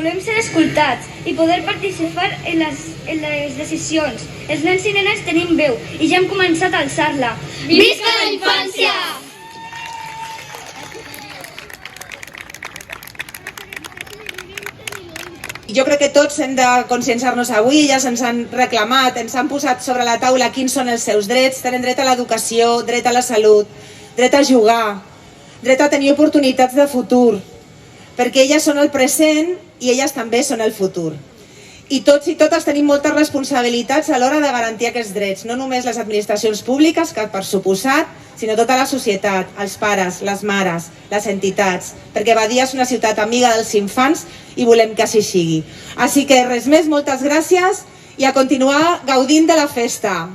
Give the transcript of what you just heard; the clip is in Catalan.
volem ser escoltats i poder participar en les decisions. Els nens i nenes tenim veu i ja hem començat a alçar-la. Visca la infància! Jo crec que tots hem de conscienciar-nos avui, ja se'ns han reclamat, ens han posat sobre la taula quins són els seus drets. Tenen dret a l'educació, dret a la salut, dret a jugar, dret a tenir oportunitats de futur, perquè elles són el present i elles també són el futur. I tots i totes tenim moltes responsabilitats a l'hora de garantir aquests drets, no només les administracions públiques, que per suposat, sinó tota la societat, els pares, les mares, les entitats, perquè Badia és una ciutat amiga dels infants i volem que així sigui. Així que res més, moltes gràcies i a continuar gaudint de la festa.